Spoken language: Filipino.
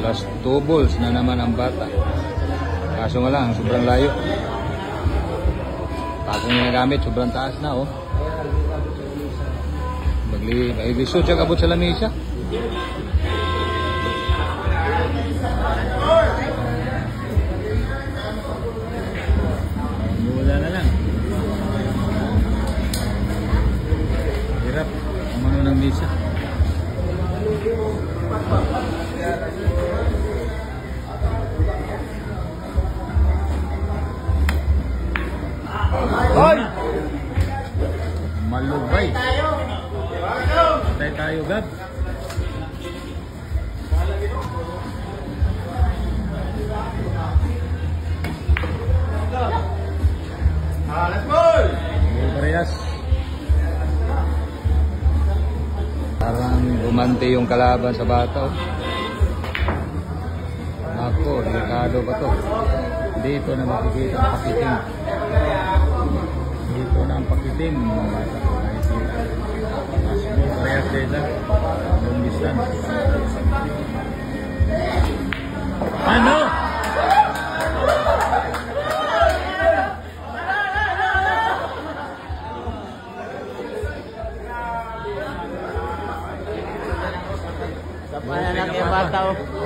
Last 2 balls na naman ang bata. Kaso nga lang, sobrang layo. Pasong niya gamit, sobrang taas na, oh. Maglisod siya kabot sa lamesa. Wala na lang. Hirap. Umano ng mesa. Hoy! Malubay. Patay tayo, Gab. Let's go! Parehas. Parang gumante yung kalaban sa bata. Ako, delikado pa to. Dito na makikita ang pakitim. Dito na ang pakitim. Parehas dito. Long distance. Ano? Sa pananang yung bata, oh.